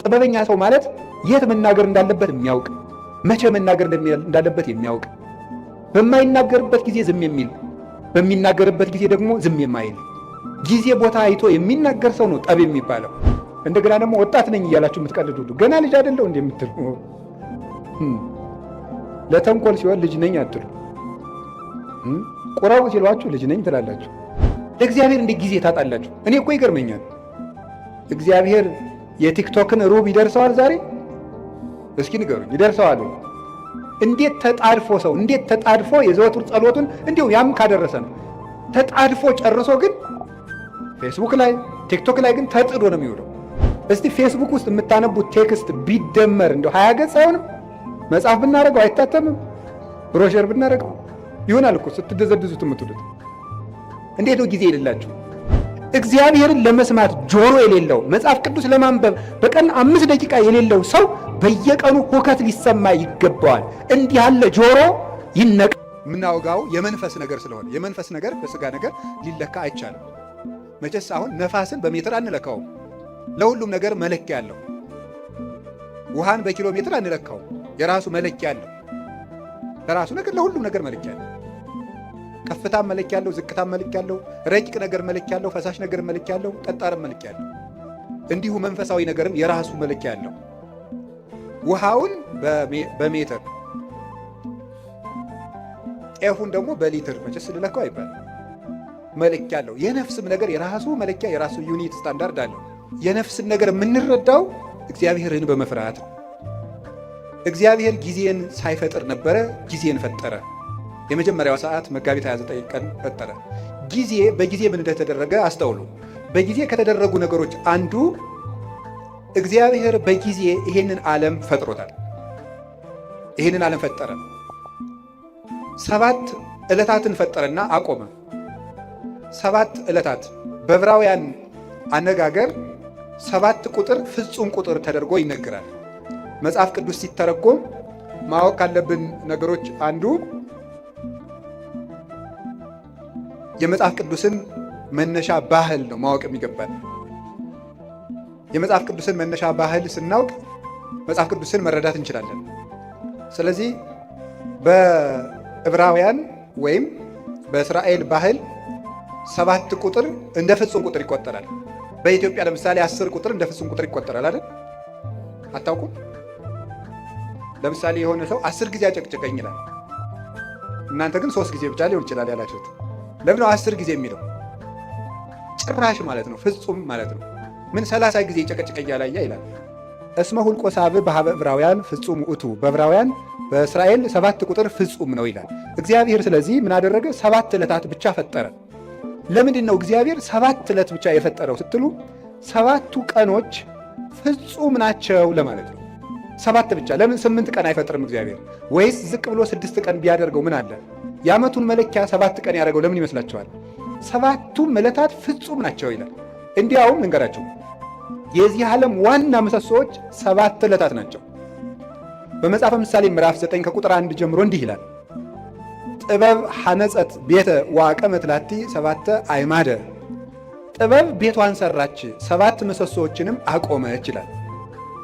ጥበበኛ ሰው ማለት የት መናገር እንዳለበት የሚያውቅ፣ መቼ መናገር እንዳለበት የሚያውቅ፣ በማይናገርበት ጊዜ ዝም የሚል፣ በሚናገርበት ጊዜ ደግሞ ዝም የማይል፣ ጊዜ ቦታ አይቶ የሚናገር ሰው ነው ጠብ የሚባለው። እንደገና ደግሞ ወጣት ነኝ እያላችሁ የምትቀልዱ ሁሉ ገና ልጅ አይደለው እንደምትሉ ለተንኮል ሲሆን ልጅ ነኝ አትሉ። ቁራው ሲሏችሁ ልጅ ነኝ ትላላችሁ። ለእግዚአብሔር እንዴት ጊዜ ታጣላችሁ? እኔ እኮ ይገርመኛል። እግዚአብሔር የቲክቶክን ሩብ ይደርሰዋል ዛሬ? እስኪ ንገሩኝ፣ ይደርሰዋል? እንዴት ተጣድፎ ሰው እንዴት ተጣድፎ የዘወትር ጸሎቱን እንዲሁ ያም ካደረሰ ነው ተጣድፎ ጨርሶ ግን ፌስቡክ ላይ ቲክቶክ ላይ ግን ተጥዶ ነው የሚውለው። እስቲ ፌስቡክ ውስጥ የምታነቡት ቴክስት ቢደመር እንደው 20 ገጽ አይሆንም? መጽሐፍ ብናደርገው አይታተምም? ብሮሸር ብናደርገው ይሆናል እኮ ስትደዘድዙት የምትሉት። እንዴት ነው ጊዜ የሌላችሁ? እግዚአብሔርን ለመስማት ጆሮ የሌለው መጽሐፍ ቅዱስ ለማንበብ በቀን 5 ደቂቃ የሌለው ሰው በየቀኑ ሁከት ሊሰማ ይገባዋል። እንዲህ ያለ ጆሮ ይነቅ። የምናወጋው የመንፈስ ነገር ስለሆነ የመንፈስ ነገር በስጋ ነገር ሊለካ አይቻልም። መቼስ አሁን ነፋስን በሜትር አንለካውም። ለሁሉም ነገር መለኪያ አለው። ውሃን በኪሎ ሜትር አንለካውም። የራሱ መለኪያ አለው። ለራሱ ነገር ለሁሉም ነገር መለኪያ አለው። ከፍታም መለኪያ አለው፣ ዝቅታም መለኪያ አለው፣ ረቂቅ ነገር መለኪያ አለው፣ ፈሳሽ ነገር መለኪያ አለው፣ ጠጣርም መለኪያ አለው። እንዲሁ መንፈሳዊ ነገርም የራሱ መለኪያ አለው። ውሃውን በሜትር ጤፉን ደግሞ በሊትር መቼስ ልለካው አይባልም። መለኪያ አለው። የነፍስም ነገር የራሱ መለኪያ የራሱ ዩኒት ስታንዳርድ አለው። የነፍስን ነገር የምንረዳው እግዚአብሔርን በመፍራት ነው። እግዚአብሔር ጊዜን ሳይፈጥር ነበረ፣ ጊዜን ፈጠረ። የመጀመሪያው ሰዓት መጋቢት 29 ቀን ፈጠረ። ጊዜ በጊዜ ምን እንደተደረገ አስተውሉ። በጊዜ ከተደረጉ ነገሮች አንዱ እግዚአብሔር በጊዜ ይሄንን ዓለም ፈጥሮታል። ይሄንን ዓለም ፈጠረ። 7 ዕለታትን ፈጠረና አቆመ። 7 ዕለታት በዕብራውያን አነጋገር 7 ቁጥር ፍጹም ቁጥር ተደርጎ ይነገራል። መጽሐፍ ቅዱስ ሲተረጎም ማወቅ ካለብን ነገሮች አንዱ የመጽሐፍ ቅዱስን መነሻ ባህል ነው ማወቅ የሚገባል። የመጽሐፍ ቅዱስን መነሻ ባህል ስናውቅ መጽሐፍ ቅዱስን መረዳት እንችላለን። ስለዚህ በዕብራውያን ወይም በእስራኤል ባህል 7 ቁጥር እንደ ፍጹም ቁጥር ይቆጠራል። በኢትዮጵያ ለምሳሌ 10 ቁጥር እንደ ፍጹም ቁጥር ይቆጠራል አይደል? አታውቁም? ለምሳሌ የሆነ ሰው 10 ጊዜ አጨቅጭቀኝ ይላል። እናንተ ግን 3 ጊዜ ብቻ ሊሆን ይችላል ያላችሁት። ለምን ነው 10 ጊዜ የሚለው? ጭራሽ ማለት ነው፣ ፍጹም ማለት ነው። ምን 30 ጊዜ ጨቀጭቀኝ ያላያ ይላል። እስመ ሁልቆ ሳብዕ በኀበ ዕብራውያን ፍጹም ውእቱ፣ በዕብራውያን በእስራኤል 7 ቁጥር ፍጹም ነው ይላል እግዚአብሔር። ስለዚህ ምን አደረገ? 7 ዕለታት ብቻ ፈጠረ። ለምንድን ነው እግዚአብሔር 7 ዕለት ብቻ የፈጠረው ስትሉ 7ቱ ቀኖች ፍጹም ናቸው ለማለት ነው። 7 ብቻ። ለምን 8 ቀን አይፈጥርም እግዚአብሔር? ወይስ ዝቅ ብሎ 6 ቀን ቢያደርገው ምን አለ? የዓመቱን መለኪያ 7 ቀን ያደረገው ለምን ይመስላችኋል? 7ቱም ዕለታት ፍጹም ናቸው ይላል። እንዲያውም ልንገራቸው፣ የዚህ ዓለም ዋና ምሰሶዎች 7 ዕለታት ናቸው። በመጽሐፈ ምሳሌ ምዕራፍ 9 ከቁጥር 1 ጀምሮ እንዲህ ይላል፣ ጥበብ ሐነጸት ቤተ ወአቀመት ላቲ 7 አዕማደ። ጥበብ ቤቷን ሰራች 7 ምሰሶዎችንም አቆመች ይላል።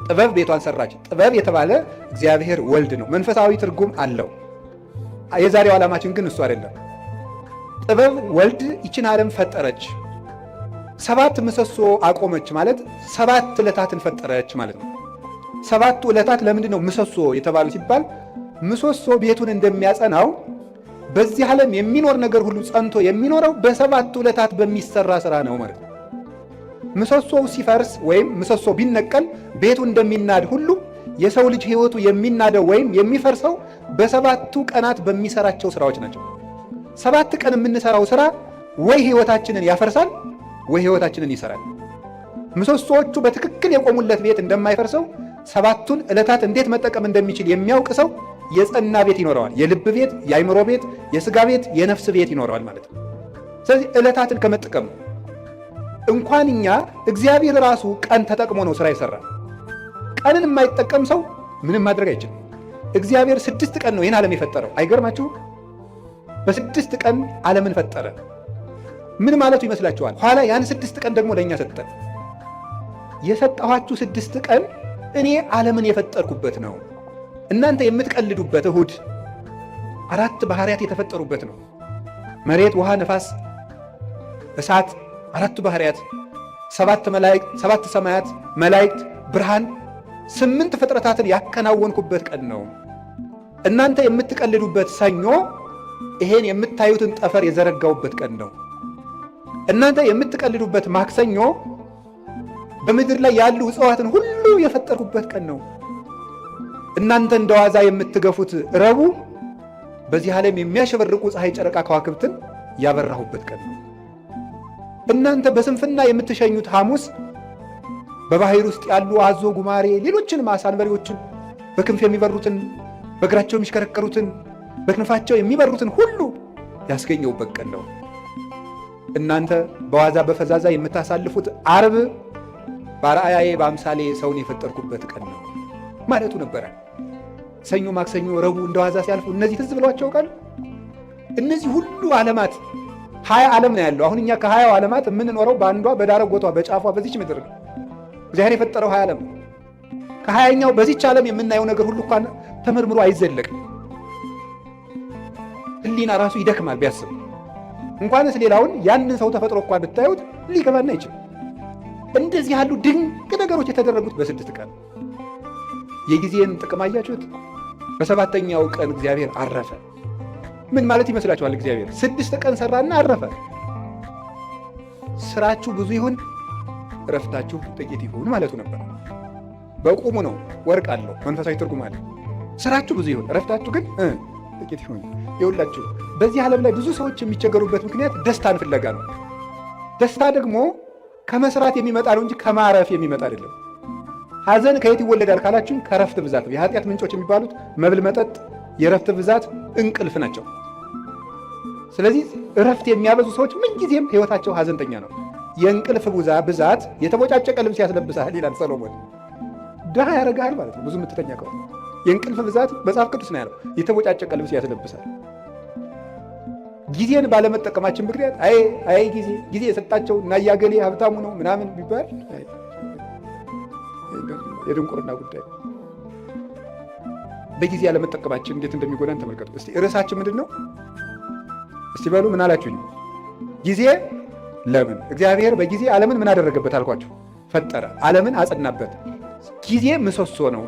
ጥበብ ቤቷን ሰራች። ጥበብ የተባለ እግዚአብሔር ወልድ ነው። መንፈሳዊ ትርጉም አለው። የዛሬው ዓላማችን ግን እሱ አይደለም። ጥበብ ወልድ ይችን ዓለም ፈጠረች። 7 ምሰሶ አቆመች ማለት 7 ዕለታትን ፈጠረች ማለት ነው። 7ቱ ዕለታት ለምንድን ነው ምሰሶ የተባሉ ሲባል ምሰሶ ቤቱን እንደሚያጸናው በዚህ ዓለም የሚኖር ነገር ሁሉ ጸንቶ የሚኖረው በ7ቱ ዕለታት በሚሰራ ስራ ነው ማለት ነው። ምሰሶው ሲፈርስ ወይም ምሰሶ ቢነቀል ቤቱ እንደሚናድ ሁሉ የሰው ልጅ ሕይወቱ የሚናደው ወይም የሚፈርሰው በ7ቱ ቀናት በሚሰራቸው ስራዎች ናቸው። 7 ቀን የምንሰራው ስራ ወይ ሕይወታችንን ያፈርሳል ወይ ሕይወታችንን ይሰራል። ምሰሶዎቹ በትክክል የቆሙለት ቤት እንደማይፈርሰው 7ቱን ዕለታት እንዴት መጠቀም እንደሚችል የሚያውቅ ሰው የጸና ቤት ይኖረዋል። የልብ ቤት፣ የአይምሮ ቤት፣ የሥጋ ቤት፣ የነፍስ ቤት ይኖረዋል ማለት ነው። ስለዚህ ዕለታትን ከመጠቀም እንኳን እኛ እግዚአብሔር ራሱ ቀን ተጠቅሞ ነው ስራ ይሰራ። ቀንን የማይጠቀም ሰው ምንም ማድረግ አይችልም። እግዚአብሔር 6 ቀን ነው ይህን ዓለም የፈጠረው። አይገርማችሁም? በ6 ቀን ዓለምን ፈጠረ። ምን ማለቱ ይመስላችኋል? ኋላ ያን 6 ቀን ደግሞ ለእኛ ሰጠን። የሰጠኋችሁ 6 ቀን እኔ ዓለምን የፈጠርኩበት ነው። እናንተ የምትቀልዱበት እሁድ 4 ባህሪያት የተፈጠሩበት ነው። መሬት፣ ውሃ፣ ነፋስ፣ እሳት 4 ባህሪያት፣ 7 ሰማያት፣ መላእክት፣ ብርሃን 8 ፍጥረታትን ያከናወንኩበት ቀን ነው። እናንተ የምትቀልዱበት ሰኞ ይሄን የምታዩትን ጠፈር የዘረጋውበት ቀን ነው። እናንተ የምትቀልዱበት ማክሰኞ በምድር ላይ ያሉ እጽዋትን ሁሉ የፈጠርኩበት ቀን ነው። እናንተ እንደዋዛ የምትገፉት ረቡዕ በዚህ ዓለም የሚያሸበርቁ ፀሐይ፣ ጨረቃ፣ ከዋክብትን ያበራሁበት ቀን ነው። እናንተ በስንፍና የምትሸኙት ሐሙስ በባህር ውስጥ ያሉ አዞ፣ ጉማሬ፣ ሌሎችንም ዓሣ አንበሪዎችን በክንፍ የሚበሩትን፣ በእግራቸው የሚሽከረከሩትን፣ በክንፋቸው የሚበሩትን ሁሉ ያስገኘውበት ቀን ነው። እናንተ በዋዛ በፈዛዛ የምታሳልፉት ዓርብ በአርአያዬ በአምሳሌ ሰውን የፈጠርኩበት ቀን ነው ማለቱ ነበረ። ሰኞ፣ ማክሰኞ፣ ረቡዕ እንደዋዛ ሲያልፉ እነዚህ ትዝ ብሏቸው ያውቃሉ? እነዚህ ሁሉ ዓለማት 20 ዓለም ነው ያለው። አሁን እኛ ከ20 ዓለማት የምንኖረው በአንዷ በዳረጎቷ በጫፏ በዚች ምድር ነው። እግዚአብሔር የፈጠረው 20 ዓለም። ከ20ኛው በዚች ዓለም የምናየው ነገር ሁሉ እንኳን ተመርምሮ አይዘለቅም። ሕሊና ራሱ ይደክማል ቢያስብ። እንኳንስ ሌላውን ያንን ሰው ተፈጥሮ እንኳን ብታዩት ሊገባና አይችልም። እንደዚህ ያሉ ድንቅ ነገሮች የተደረጉት በ6 ቀን። የጊዜን ጥቅም አያችሁት? በ7ኛው ቀን እግዚአብሔር አረፈ። ምን ማለት ይመስላችኋል? እግዚአብሔር 6 ቀን ሰራና አረፈ። ስራችሁ ብዙ ይሁን እረፍታችሁ ጥቂት ይሁን ማለቱ ነበር። በቁሙ ነው፣ ወርቅ አለው፣ መንፈሳዊ ትርጉም አለ። ስራችሁ ብዙ ይሁን እረፍታችሁ ግን ጥቂት ይሁን። ይኸውላችሁ በዚህ ዓለም ላይ ብዙ ሰዎች የሚቸገሩበት ምክንያት ደስታን ፍለጋ ነው። ደስታ ደግሞ ከመስራት የሚመጣ ነው እንጂ ከማረፍ የሚመጣ አይደለም። ሐዘን ከየት ይወለዳል ካላችሁ ከረፍት ብዛት ነው። የኃጢአት ምንጮች የሚባሉት መብል፣ መጠጥ፣ የረፍት ብዛት፣ እንቅልፍ ናቸው። ስለዚህ እረፍት የሚያበዙ ሰዎች ምንጊዜም ሕይወታቸው ሐዘንተኛ ነው። የእንቅልፍ ብዛት የተቦጫጨቀ ልብስ ያስለብሳል ይላል ሰሎሞን። ድሃ ያደርግሃል ማለት ነው ብዙ የምትተኛ ከሆነ። የእንቅልፍ ብዛት መጽሐፍ ቅዱስ ነው ያለው፣ የተቦጫጨቀ ልብስ ያስለብሳል። ጊዜን ባለመጠቀማችን ምክንያት አይ ጊዜ የሰጣቸው እና ያገሌ ሀብታሙ ነው ምናምን ቢባል የድንቁርና ጉዳይ። በጊዜ ያለመጠቀማችን እንዴት እንደሚጎዳን ተመልከቱ። እስቲ ርዕሳችን ምንድን ነው? እስቲ በሉ ምን አላችሁኝ? ጊዜ ለምን? እግዚአብሔር በጊዜ ዓለምን ምን አደረገበት አልኳችሁ? ፈጠረ። ዓለምን አጸናበት። ጊዜ ምሰሶ ነው።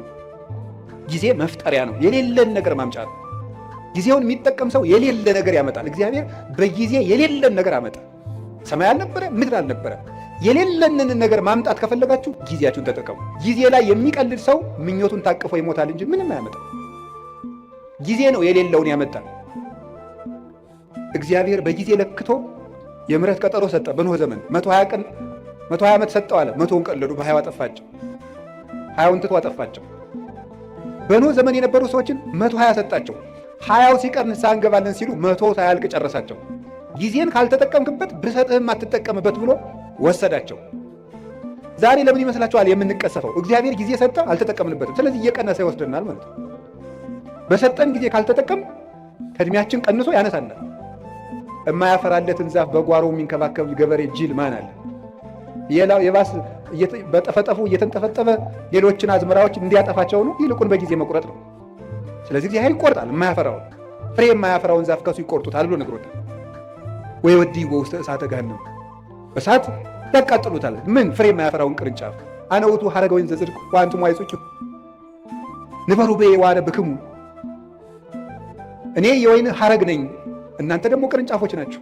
ጊዜ መፍጠሪያ ነው። የሌለን ነገር ማምጫ ነው። ጊዜውን የሚጠቀም ሰው የሌለ ነገር ያመጣል። እግዚአብሔር በጊዜ የሌለን ነገር አመጣ። ሰማይ አልነበረ፣ ምድር አልነበረ። የሌለንን ነገር ማምጣት ከፈለጋችሁ ጊዜያችሁን ተጠቀሙ። ጊዜ ላይ የሚቀልድ ሰው ምኞቱን ታቅፎ ይሞታል እንጂ ምንም አያመጣም። ጊዜ ነው የሌለውን ያመጣል። እግዚአብሔር በጊዜ ለክቶ የምሕረት ቀጠሮ ሰጠ። በኖህ ዘመን 120 ዓመት ሰጠው አለ። 100ውን ቀለዱ፣ በ20 አጠፋቸው። 20ውን ትቶ አጠፋቸው። በኖህ ዘመን የነበሩ ሰዎችን 120 ሰጣቸው። 20ው ሲቀር ንስሐ እንገባለን ሲሉ 100 ሳያልቅ ጨረሳቸው። ጊዜን ካልተጠቀምክበት ብሰጥህም አትጠቀምበት ብሎ ወሰዳቸው። ዛሬ ለምን ይመስላችኋል የምንቀሰፈው? እግዚአብሔር ጊዜ ሰጠ፣ አልተጠቀምንበትም። ስለዚህ እየቀነሰ ይወስደናል ማለት ነው። በሰጠን ጊዜ ካልተጠቀም ከእድሜያችን ቀንሶ ያነሳናል። የማያፈራለትን ዛፍ በጓሮ የሚንከባከብ ገበሬ ጅል ማን አለ? የባስ በጠፈጠፉ እየተንጠፈጠፈ ሌሎችን አዝመራዎች እንዲያጠፋቸው ነው። ይልቁን በጊዜ መቁረጥ ነው። ስለዚህ እግዚአብሔር ይቆርጣል። የማያፈራውን ፍሬ የማያፈራውን ዛፍ ከሱ ይቆርጡታል ብሎ ነግሮታል። ወይ ወዲህ ውስጥ እሳተ ገሃነም እሳት ያቃጥሉታል። ምን ፍሬ የማያፈራውን ቅርንጫፍ አነ ውእቱ ሐረገ ወይን ዘጽድቅ ወአንትሙ አይጹቂሁ ንበሩ በየ ወአነብክሙ፣ እኔ የወይን ሐረግ ነኝ እናንተ ደግሞ ቅርንጫፎች ናችሁ።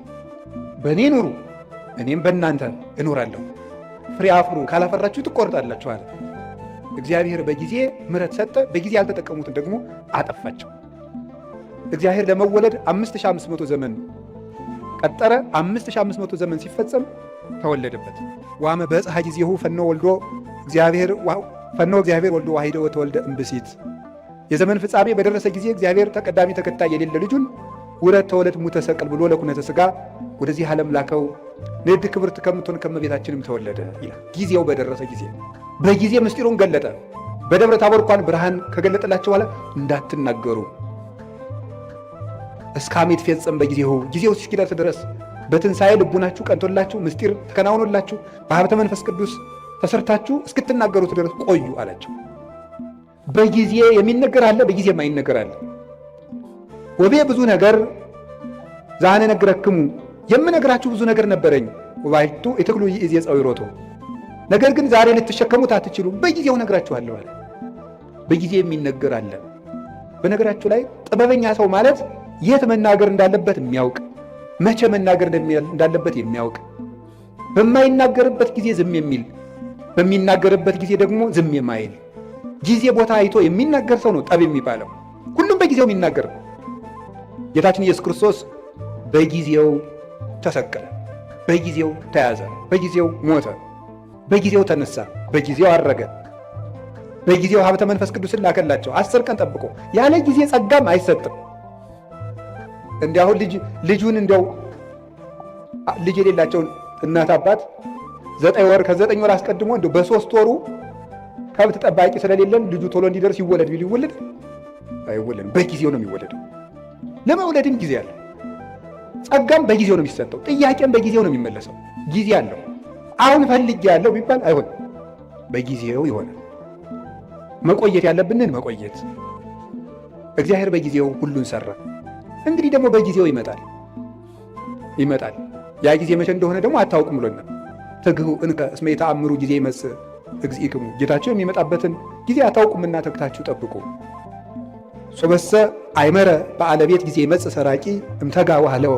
በእኔ ኑሩ እኔም በእናንተ እኖራለሁ። ፍሬ አፍሩ፣ ካላፈራችሁ ትቆርጣላችሁ አለ። እግዚአብሔር በጊዜ ምሕረት ሰጠ። በጊዜ ያልተጠቀሙትን ደግሞ አጠፋቸው። እግዚአብሔር ለመወለድ 5500 ዘመን ቀጠረ። 5500 ዘመን ሲፈጸም ተወለደበት። ዋመ በጽሐ ጊዜሁ ፈኖ እግዚአብሔር ወልዶ ዋሂደ ወተወልደ እምብእሲት። የዘመን ፍጻሜ በደረሰ ጊዜ እግዚአብሔር ተቀዳሚ ተከታይ የሌለ ልጁን ውረድ ተወለድ ሙተ ሰቅል ብሎ ለኩነተ ሥጋ ወደዚህ ዓለም ላከው። ንዕድ ክብርት ከምትሆን ከመቤታችንም ተወለደ ይላል። ጊዜው በደረሰ ጊዜ በጊዜ ምስጢሩን ገለጠ። በደብረ ታቦር እንኳን ብርሃን ከገለጠላቸው በኋላ እንዳትናገሩ እስከ ዓመ ይትፌጸም በጊዜሁ፣ ጊዜው እስኪደርስ ድረስ በትንሣኤ ልቡናችሁ ቀንቶላችሁ ምስጢር ተከናውኖላችሁ በሀብተ መንፈስ ቅዱስ ተሰርታችሁ እስክትናገሩት ድረስ ቆዩ አላቸው። በጊዜ የሚነገር አለ፣ በጊዜ የማይነገር አለ። ወቤ ብዙ ነገር ዛነ ነግረክሙ የምነግራችሁ ብዙ ነገር ነበረኝ። ወባይቱ የትክሉ ይእዜ ጸዊሮቶ ነገር ግን ዛሬ ልትሸከሙት አትችሉም፣ በጊዜው ነግራችኋለሁ አለ። በጊዜ የሚነገር አለ። በነገራችሁ ላይ ጥበበኛ ሰው ማለት የት መናገር እንዳለበት የሚያውቅ፣ መቼ መናገር እንዳለበት የሚያውቅ፣ በማይናገርበት ጊዜ ዝም የሚል፣ በሚናገርበት ጊዜ ደግሞ ዝም የማይል፣ ጊዜ ቦታ አይቶ የሚናገር ሰው ነው ጠብ የሚባለው። ሁሉም በጊዜው የሚናገር። ጌታችን ኢየሱስ ክርስቶስ በጊዜው ተሰቀለ፣ በጊዜው ተያዘ፣ በጊዜው ሞተ፣ በጊዜው ተነሳ፣ በጊዜው አረገ፣ በጊዜው ሀብተ መንፈስ ቅዱስን ላከላቸው 10 ቀን ጠብቆ። ያለ ጊዜ ጸጋም አይሰጥም። እንዲያሁን ልጁን እንዲያው ልጅ የሌላቸውን እናት አባት 9 ወር ከ9 ወር አስቀድሞ እንዲያው በ3 ወሩ ከብት ጠባቂ ስለሌለን ልጁ ቶሎ እንዲደርስ ይወለድ ቢሉ ይወለድ አይወለድም። በጊዜው ነው የሚወለደው። ለመውለድም ጊዜ አለ። ጸጋም በጊዜው ነው የሚሰጠው። ጥያቄም በጊዜው ነው የሚመለሰው። ጊዜ አለው። አሁን ፈልጌ ያለው ቢባል አይሆንም፣ በጊዜው ይሆናል። መቆየት ያለብንን መቆየት። እግዚአብሔር በጊዜው ሁሉን ሰራ። እንግዲህ ደግሞ በጊዜው ይመጣል። ያ ጊዜ መቼ እንደሆነ ደግሞ አታውቁም ብሎናል። ትግሁ እንከ እስመ የተአምሩ ጊዜ ይመጽእ እግዚእክሙ ጌታቸው የሚመጣበትን ጊዜ አታውቁምና ተግታችሁ ጠብቁ። ሶበሰ አይመረ ባለቤት ጊዜ ይመጽእ ሰራቂ እምተጋ ዋህለወ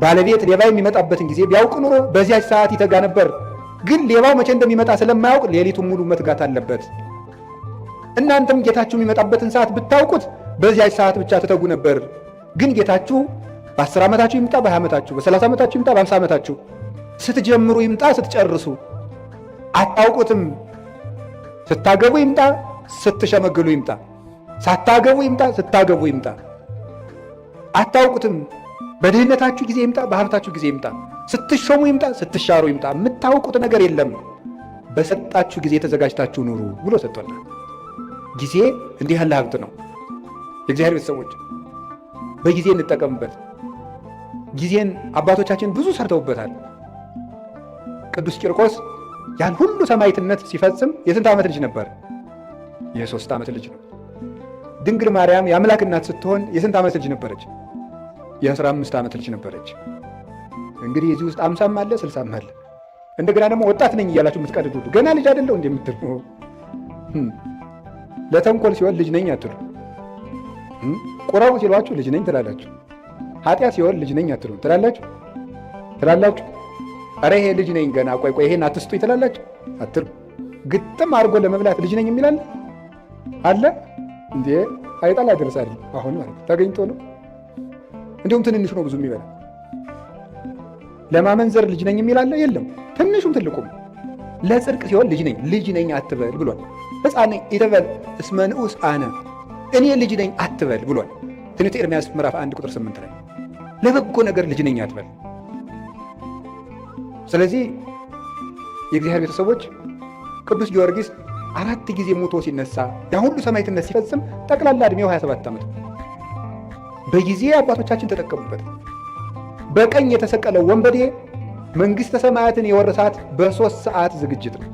ባለቤት ሌባ የሚመጣበትን ጊዜ ቢያውቅ ኑሮ በዚያች ሰዓት ይተጋ ነበር። ግን ሌባው መቼ እንደሚመጣ ስለማያውቅ ሌሊቱን ሙሉ መትጋት አለበት። እናንተም ጌታችሁ የሚመጣበትን ሰዓት ብታውቁት በዚያች ሰዓት ብቻ ትተጉ ነበር። ግን ጌታችሁ በ10 ዓመታችሁ ይምጣ፣ በ20 ዓመታችሁ፣ በ30 ዓመታችሁ ይምጣ፣ በ50 ዓመታችሁ፣ ስትጀምሩ ይምጣ፣ ስትጨርሱ አታውቁትም። ስታገቡ ይምጣ፣ ስትሸመግሉ ይምጣ፣ ሳታገቡ ይምጣ፣ ስታገቡ ይምጣ፣ አታውቁትም። በድህነታችሁ ጊዜ ይምጣ፣ በሀብታችሁ ጊዜ ይምጣ፣ ስትሾሙ ይምጣ፣ ስትሻሩ ይምጣ፣ የምታውቁት ነገር የለም። በሰጣችሁ ጊዜ ተዘጋጅታችሁ ኑሩ ብሎ ሰጥቶናል። ጊዜ እንዲህ ያለ ሀብት ነው። የእግዚአብሔር ቤተሰቦች በጊዜ እንጠቀምበት። ጊዜን አባቶቻችን ብዙ ሰርተውበታል። ቅዱስ ቂርቆስ ያን ሁሉ ሰማዕትነት ሲፈጽም የስንት ዓመት ልጅ ነበር? የ3 ዓመት ልጅ ነው። ድንግል ማርያም የአምላክ እናት ስትሆን የስንት ዓመት ልጅ ነበረች? የ15 ዓመት ልጅ ነበረች። እንግዲህ የዚህ ውስጥ 50ም አለ 60ም አለ። እንደገና ደግሞ ወጣት ነኝ እያላችሁ የምትቀድዱት ገና ልጅ አይደለው እንደምትል ለተንኮል ሲሆን ልጅ ነኝ አትሉ። ቁራው ሲሏችሁ ልጅ ነኝ ትላላችሁ። ኃጢአት ሲሆን ልጅ ነኝ አትሉ ትላላችሁ። ኧረ ይሄ ልጅ ነኝ ገና ቆይ ይሄን አትስጡኝ ትላላችሁ አትሉ። ግጥም አድርጎ ለመብላት ልጅ ነኝ የሚላል አለ እንዴ? አይጣል አደረሳል። አሁን ማለት ተገኝቶ ነው። እንዲሁም ትንንሽ ነው ብዙ የሚበላ። ለማመንዘር ልጅ ነኝ የሚላለ የለም። ትንሹም ትልቁም ለጽድቅ ሲሆን ልጅ ነኝ አትበል ብሏል። ሕፃን ነኝ ይተበል እስመ ንዑስ አነ እኔ ልጅ ነኝ አትበል ብሏል። ትንቢተ ኤርምያስ ምዕራፍ 1 ቁጥር 8 ላይ ለበጎ ነገር ልጅ ነኝ አትበል። ስለዚህ የእግዚአብሔር ቤተሰቦች ቅዱስ ጊዮርጊስ 4 ጊዜ ሞቶ ሲነሳ ያ ሁሉ ሰማዕትነት ሲፈጽም ጠቅላላ ዕድሜው 27 ዓመት። በጊዜ አባቶቻችን ተጠቀሙበት። በቀኝ የተሰቀለው ወንበዴ መንግሥተ ሰማያትን የወረሳት በ3 ሰዓት ዝግጅት ነው።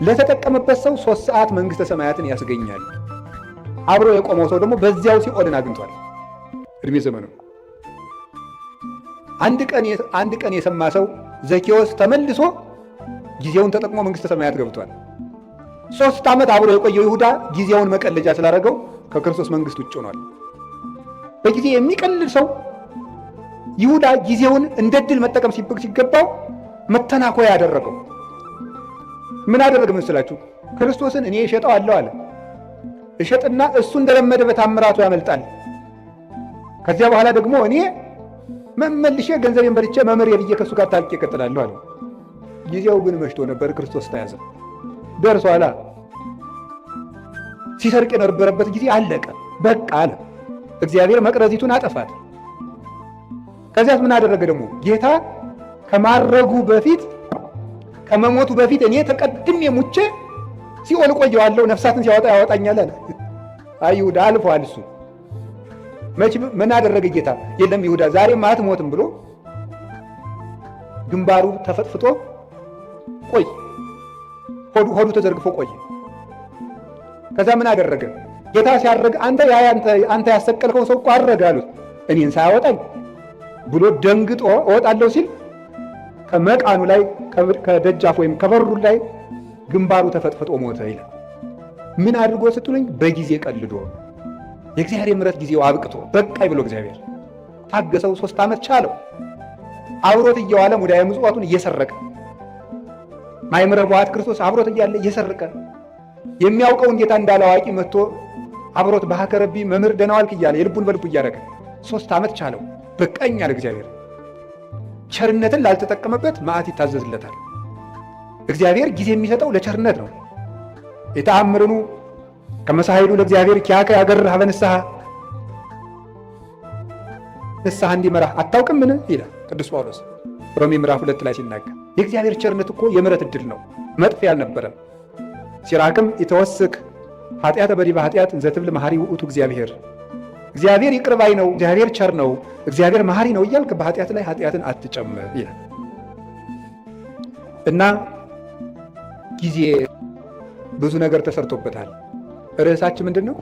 ለተጠቀመበት ሰው 3 ሰዓት መንግሥተ ሰማያትን ያስገኛል። አብሮ የቆመው ሰው ደግሞ በዚያው ሲኦልን አግኝቷል። እድሜ ዘመኑ አንድ ቀን የሰማ ሰው ዘኬዎስ ተመልሶ ጊዜውን ተጠቅሞ መንግሥተ ሰማያት ገብቷል። 3 ዓመት አብሮ የቆየው ይሁዳ ጊዜውን መቀለጃ ስላደረገው ከክርስቶስ መንግሥት ውጭ ሆኗል። በጊዜ የሚቀልል ሰው ይሁዳ ጊዜውን እንደ ድል መጠቀም ሲገባው መተናኮያ ያደረገው ምን አደረገ መስላችሁ? ክርስቶስን እኔ እሸጠዋለሁ አለ። እሸጥና እሱ እንደለመደ በታምራቱ ያመልጣል። ከዚያ በኋላ ደግሞ እኔ መመልሼ ገንዘቤን በልቼ መምህር የልዬ ከእሱ ጋር ታልቄ እቀጥላለሁ አለ። ጊዜው ግን መሽቶ ነበር። ክርስቶስ ተያዘ። ደርሷላ። ሲሰርቅ የነበረበት ጊዜ አለቀ። በቃ አለ። እግዚአብሔር መቅረዚቱን አጠፋት። ከዚያስ ምን አደረገ ደግሞ? ጌታ ከማረጉ በፊት ከመሞቱ በፊት እኔ ተቀድሜ ሙቼ ሲኦል ቆየዋለሁ፣ ነፍሳትን ሲያወጣ ያወጣኛል አለ። አይ ይሁዳ አልፏል። እሱ ምን አደረገ ጌታ? የለም ይሁዳ ዛሬም አትሞትም ብሎ ግንባሩ ተፈጥፍጦ ቆይ፣ ሆዱ ተዘርግፎ ቆየ። ከዛ ምን አደረገ? ጌታ ሲያረግ አንተ ያሰቀልከው ሰው እኮ አረገ አሉት። እኔን ሳያወጣኝ ብሎ ደንግጦ እወጣለሁ ሲል ከመቃኑ ላይ ከደጃፍ ወይም ከበሩ ላይ ግንባሩ ተፈጥፍጦ ሞተ ይላል። ምን አድርጎ ስትሉኝ በጊዜ ቀልዶ የእግዚአብሔር የምሕረት ጊዜው አብቅቶ በቃይ ብሎ እግዚአብሔር ታገሰው። 3 ዓመት ቻለው። አብሮት እየዋለ ሙዳየ ምጽዋቱን እየሰረቀ ማይምረ በዋት ክርስቶስ አብሮት እያለ እየሰረቀ የሚያውቀውን ጌታ እንዳላዋቂ መጥቶ አብሮት በሀከረቢ መምህር ደህና ዋልክ እያለ የልቡን በልቡ እያደረገ 3 ዓመት ቻለው። በቃኝ አለ እግዚአብሔር። ቸርነትን ላልተጠቀመበት መዓት ይታዘዝለታል። እግዚአብሔር ጊዜ የሚሰጠው ለቸርነት ነው። የተአምርኑ ከመሳይሉ ለእግዚአብሔር ኪያከ ያገርህ ሀበ ንስሐ ንስሐ እንዲመራህ አታውቅምን ይላል ቅዱስ ጳውሎስ ሮሜ ምዕራፍ 2 ላይ ሲናገር። የእግዚአብሔር ቸርነት እኮ የምሕረት ዕድል ነው፣ መጥፊያ አልነበረም። ሲራክም ይተወስክ ኃጢአተ በዲበ ኃጢአት እንዘ ትብል መሐሪ ውእቱ እግዚአብሔር። እግዚአብሔር ይቅር ባይ ነው፣ እግዚአብሔር ቸር ነው፣ እግዚአብሔር መሐሪ ነው እያልክ በኃጢአት ላይ ኃጢአትን አትጨምር ይላል እና ጊዜ ብዙ ነገር ተሰርቶበታል። ርዕሳችን ምንድን ነው?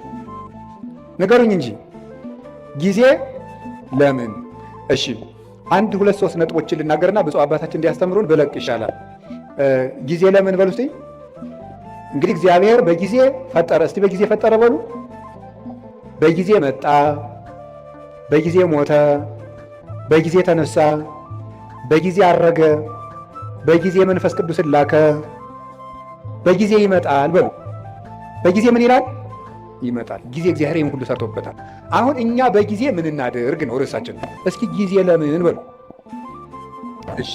ንገሩኝ እንጂ ጊዜ ለምን? እሺ 1 2 3 ነጥቦችን ልናገርና ብፁዕ አባታችን እንዲያስተምሩን ብለቅ ይሻላል። ጊዜ ለምን በሉ እስቲ። እንግዲህ እግዚአብሔር በጊዜ ፈጠረ። እስቲ በጊዜ ፈጠረ በሉ። በጊዜ መጣ፣ በጊዜ ሞተ፣ በጊዜ ተነሳ፣ በጊዜ አረገ፣ በጊዜ መንፈስ ቅዱስን ላከ፣ በጊዜ ይመጣል በሉ። በጊዜ ምን ይላል? ይመጣል። ጊዜ እግዚአብሔር ይህን ሁሉ ሰርቶበታል። አሁን እኛ በጊዜ ምን እናድርግ ነው ርዕሳችን። እስኪ ጊዜ ለምን በሉ። እሺ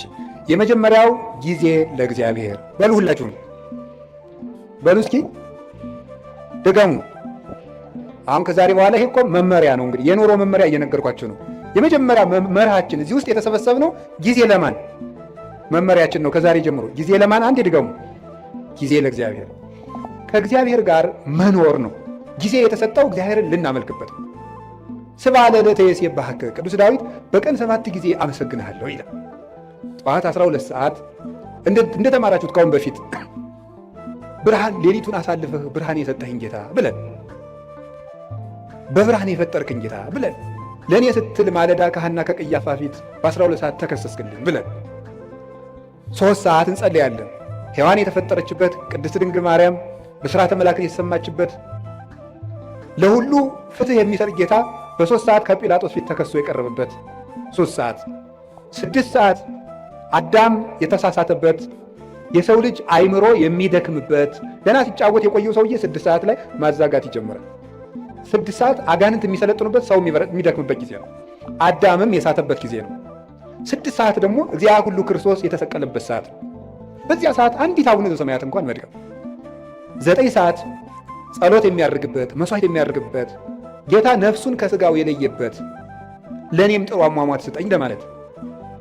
የመጀመሪያው ጊዜ ለእግዚአብሔር በሉ። ሁላችሁም በሉ እስኪ ድገሙ። አሁን ከዛሬ በኋላ ይሄ እኮ መመሪያ ነው። እንግዲህ የኑሮ መመሪያ እየነገርኳቸው ነው። የመጀመሪያ መርሃችን እዚህ ውስጥ የተሰበሰብነው ጊዜ ለማን መመሪያችን ነው። ከዛሬ ጀምሮ ጊዜ ለማን? አንድ ድገሙ። ጊዜ ለእግዚአብሔር፣ ከእግዚአብሔር ጋር መኖር ነው። ጊዜ የተሰጠው እግዚአብሔርን ልናመልክበት ነው። ስብሐ ለዕለተ ይሴብሐከ ቅዱስ ዳዊት በቀን 7 ጊዜ አመሰግንሃለሁ ይላል። ጠዋት 12 ሰዓት እንደተማራችሁት ካሁን በፊት ብርሃን ሌሊቱን አሳልፈህ ብርሃን የሰጠህን ጌታ ብለን በብርሃን የፈጠርክን ጌታ ብለን ለእኔ ስትል ማለዳ ከሐና ከቀያፋ ፊት በ12 ሰዓት ተከሰስክልኝ ብለን 3 ሰዓት እንጸልያለን። ሔዋን የተፈጠረችበት ቅድስት ድንግል ማርያም ብስራተ መላእክት የተሰማችበት ለሁሉ ፍትህ የሚሰጥ ጌታ በ3 ሰዓት ከጲላጦስ ፊት ተከሶ የቀረበበት 3 ሰዓት 6 ሰዓት አዳም የተሳሳተበት የሰው ልጅ አይምሮ የሚደክምበት ገና ሲጫወት የቆየው ሰውዬ 6 ሰዓት ላይ ማዛጋት ይጀምራል። 6 ሰዓት አጋንንት የሚሰለጥኑበት ሰው የሚደክምበት ጊዜ ነው። አዳምም የሳተበት ጊዜ ነው። 6 ሰዓት ደግሞ እግዚአ ሁሉ ክርስቶስ የተሰቀለበት ሰዓት ነው። በዚያ ሰዓት አንዲት አቡነ ዘበሰማያት እንኳን መድገም 9 ሰዓት ጸሎት የሚያደርግበት መስዋዕት የሚያደርግበት ጌታ ነፍሱን ከስጋው የለየበት ለእኔም ጥሩ አሟሟት ስጠኝ ለማለት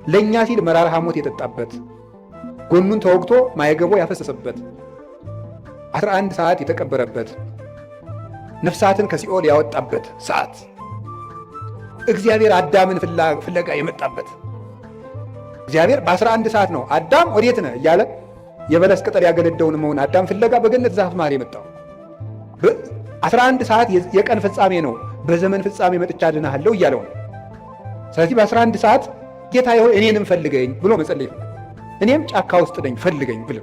ለእኛ ሲል መራራ ሐሞት የጠጣበት ጎኑን ተወግቶ ማየገቦ ያፈሰሰበት 11 ሰዓት የተቀበረበት ነፍሳትን ከሲኦል ያወጣበት ሰዓት እግዚአብሔር አዳምን ፍለጋ የመጣበት እግዚአብሔር በ11 ሰዓት ነው አዳም ወዴት ነህ እያለ የበለስ ቅጠል ያገለደውን መሆን አዳም ፍለጋ በገነት ዛፍ መሃል የመጣው 11 ሰዓት የቀን ፍጻሜ ነው። በዘመን ፍጻሜ መጥቻ አድንሃለሁ እያለው ነው። ስለዚህ በ11 ሰዓት ጌታ ሆይ እኔንም ፈልገኝ ብሎ መጸለይ፣ እኔም ጫካ ውስጥ ነኝ ፈልገኝ ብሎ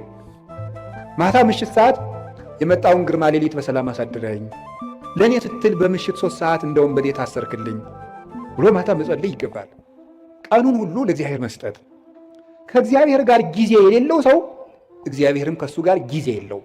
ማታ ምሽት ሰዓት የመጣውን ግርማ ሌሊት በሰላም አሳድረኝ፣ ለእኔ ስትል በምሽት 3 ሰዓት እንደ ወንበዴ ታሰርክልኝ ብሎ ማታ መጸለይ ይገባል። ቀኑን ሁሉ ለእግዚአብሔር መስጠት። ከእግዚአብሔር ጋር ጊዜ የሌለው ሰው እግዚአብሔርም ከእሱ ጋር ጊዜ የለው።